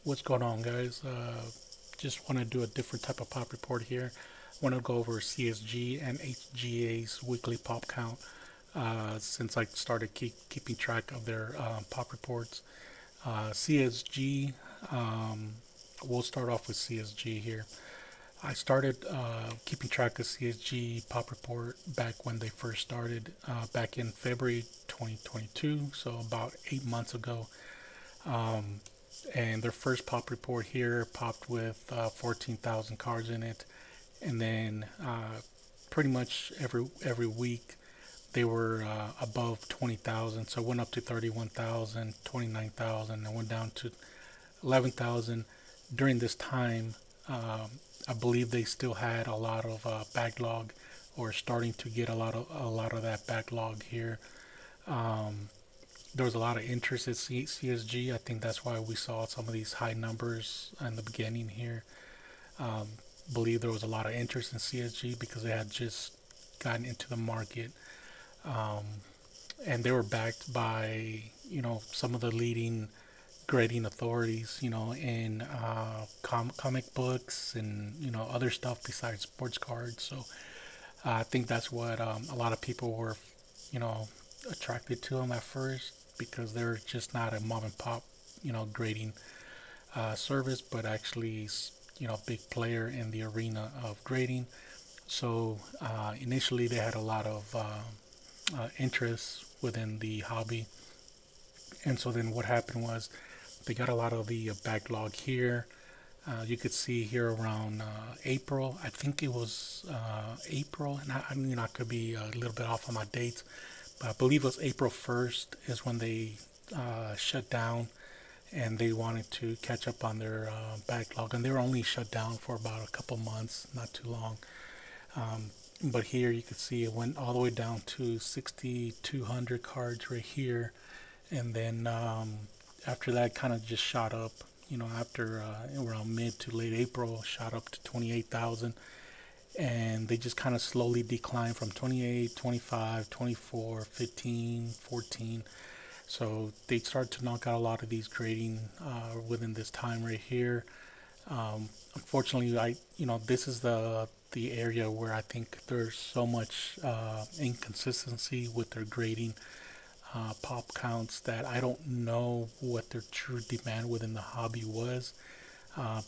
What's going on, guys? Just want to do a different type of pop report here. Want to go over CSG and HGA's weekly pop count since I started keeping track of their pop reports. CSG, um, we'll start off with CSG here. I started keeping track of CSG pop report back when they first started, back in February 2022, so about 8 months ago. Um, and their first pop report here popped with 14,000 cards in it, and then pretty much every week they were above 20,000. So it went up to 31,000, 29,000, and went down to 11,000 during this time. I believe they still had a lot of backlog, or starting to get a lot of that backlog here. Um, there was a lot of interest at CSG. I think that's why we saw some of these high numbers in the beginning here. Um, believe there was a lot of interest in CSG because they had just gotten into the market, um, and they were backed by some of the leading grading authorities, in comic books and other stuff besides sports cards. So I think that's what a lot of people were, you know, attracted to them at first because they're just not a mom and pop, grading service, but actually, big player in the arena of grading. So initially, they had a lot of interest within the hobby, and so then what happened was they got a lot of the backlog here. You could see here around April. I think it was April, and I could be a little bit off on my dates, but I believe it was April 1st is when they shut down, and they wanted to catch up on their backlog, and they were only shut down for about a couple months, not too long. Um, but here you can see it went all the way down to 6,200 cards right here, and then after that, kind of just shot up. After around mid to late April, shot up to 28,000, and they just kind of slowly declined from 28, 25, 24, 15, 14. So they start to knock out a lot of these grading within this time right here. Unfortunately, this is the area where I think there's so much inconsistency with their grading pop counts that I don't know what their true demand within the hobby was.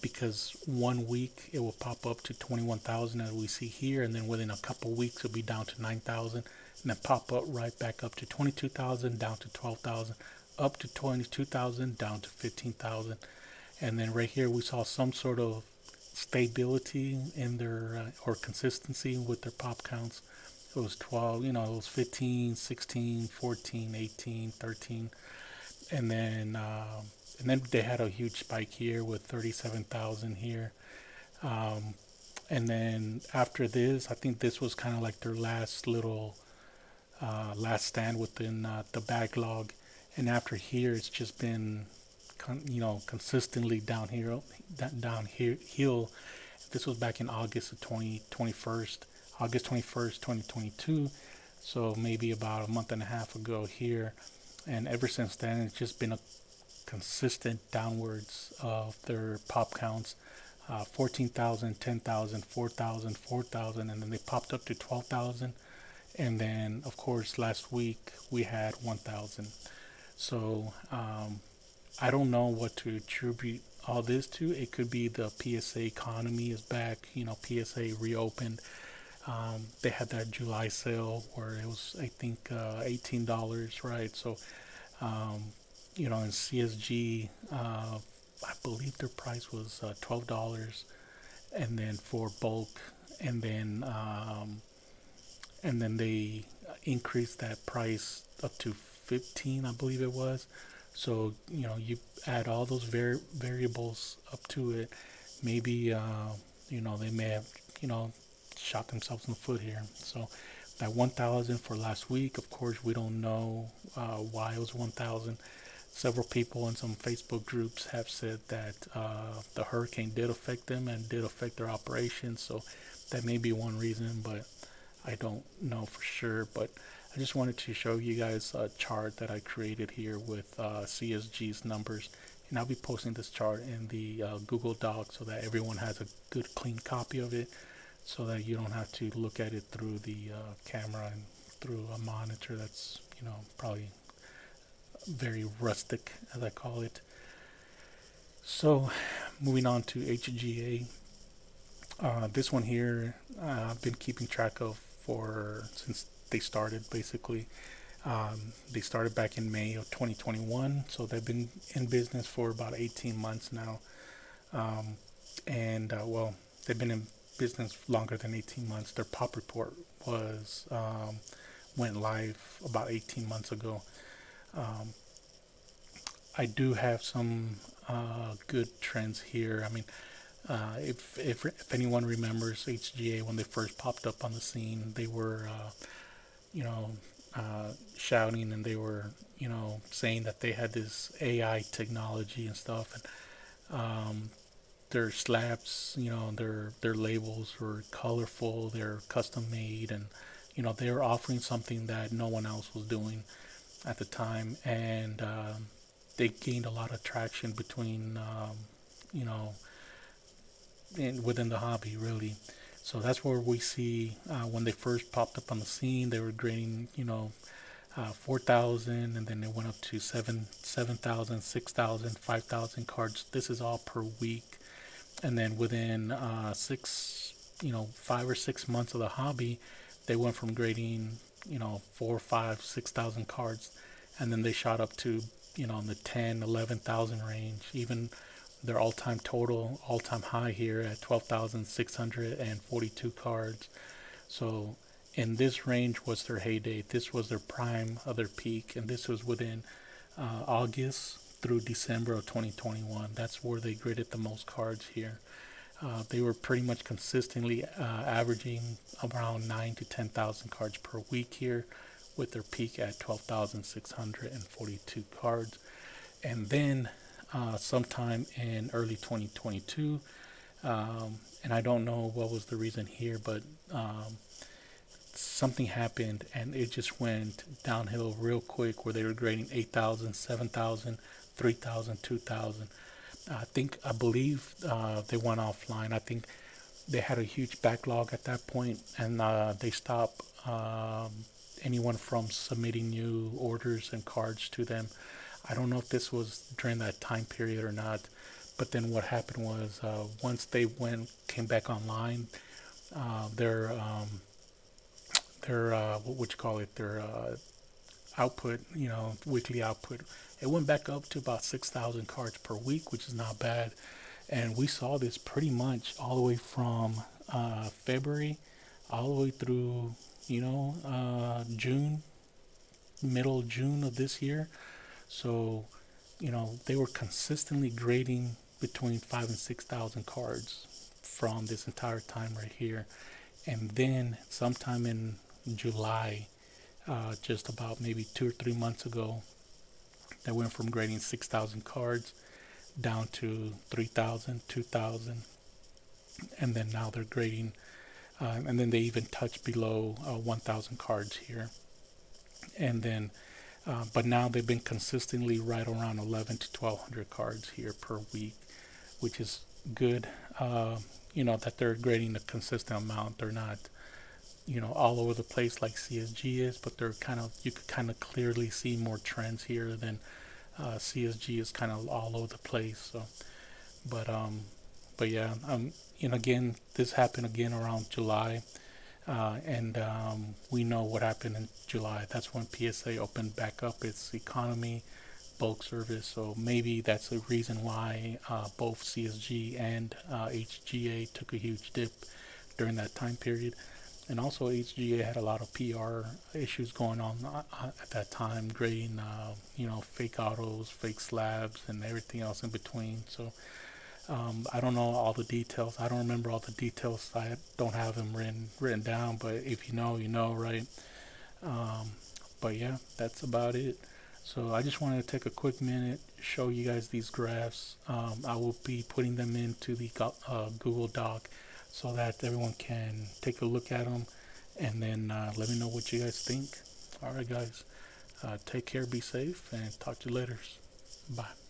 Because one week it will pop up to 21,000 as we see here, and then within a couple weeks it'll be down to 9,000, and then pop up right back up to 22,000, down to 12,000, up to 22,000, down to 15,000, and then right here we saw some sort of stability in their or consistency with their pop counts. It was 12, it was 15, 16, 14, 18, 13, and then they had a huge spike here with 37,000 here. Um, and then after this, I think this was kind of like their last little last stand within the backlog. And after here, it's just been consistently down here, down here hill. This was back in August of 2021st, August 21st, 2022. So maybe about a month and a half ago here, and ever since then, it's just been a consistent downwards of their pop counts. 14,000, 10,000, 4,000, 4,000, and then they popped up to 12,000. And then, of course, last week we had 1,000. So I don't know what to attribute all this to. It could be the PSA economy is back. PSA reopened. They had that July sale where it was, I think, $18, right? So in CSG, I believe their price was $12, and then for bulk, and then they increased that price up to 15, I believe it was. So you add all those variables up to it. Maybe they may have shot themselves in the foot here. So that 1,000 for last week, of course, we don't know why it was 1,000. Several people in some Facebook groups have said that the hurricane did affect them and did affect their operations. So that may be one reason, but I don't know for sure. But I just wanted to show you guys a chart that I created here with CSG's numbers. and I'll be posting this chart in the Google Doc so that everyone has a good clean copy of it, so that you don't have to look at it through the camera and through a monitor that's probably very rustic, as I call it. So moving on to HGA, this one here I've been keeping track of for since they started basically. They started back in May of 2021, so they've been in business for about 18 months now. Um, and well, they've been in business longer than 18 months. Their pop report was went live about 18 months ago. Um, I do have some good trends here. I mean, if anyone remembers HGA when they first popped up on the scene, they were you know shouting, and they were saying that they had this AI technology and stuff, and their slabs, their labels were colorful, they're custom made, and they were offering something that no one else was doing at the time, and they gained a lot of traction between you know within the hobby, really. So that's where we see when they first popped up on the scene, they were grading 4,000, and then they went up to 7,000, 6,000, 5,000 cards. This is all per week. And then within 5 or 6 months of the hobby, they went from grading 4, 5, 6,000 cards, and then they shot up to in the 10, 11,000 range. Even their all-time high here at 12,642 cards. So in this range was their heyday. This was their prime of their peak, and this was within August through December of 2021. That's where they graded the most cards here. They were pretty much consistently averaging around 9 to 10,000 cards per week here, with their peak at 12,642 cards. And then sometime in early 2022, and I don't know what was the reason here, but something happened and it just went downhill real quick, where they were grading 8,000, 7,000, 3,000, 2,000. I believe they went offline. I think they had a huge backlog at that point, and they stopped anyone from submitting new orders and cards to them. I don't know if this was during that time period or not, but then what happened was once they came back online, their what would you call it, their output, weekly output, it went back up to about 6,000 cards per week, which is not bad. And we saw this pretty much all the way from February all the way through June, middle of June of this year. So they were consistently grading between 5 and 6,000 cards from this entire time right here. And then sometime in July, just about maybe 2 or 3 months ago, they went from grading 6,000 cards down to 3,000, 2,000, and then now they're grading, and then they even touched below 1,000 cards here. And then, but now they've been consistently right around 11 to 1,200 cards here per week, which is good. That they're grading a consistent amount. They're not, all over the place like CSG is, but you could kind of clearly see more trends here than CSG is kind of all over the place. So, but yeah, again, this happened again around July, and we know what happened in July. That's when PSA opened back up its economy bulk service. So maybe that's the reason why both CSG and HGA took a huge dip during that time period. And also HGA had a lot of PR issues going on at that time, grading fake autos, fake slabs, and everything else in between. So I don't know all the details. I don't remember all the details. I don't have them written down, but if you know, right? But yeah, that's about it. So I just wanted to take a quick minute, show you guys these graphs. I will be putting them into the Google Doc so that everyone can take a look at them, and then let me know what you guys think. All right, guys. Take care, be safe, and talk to you later. Bye.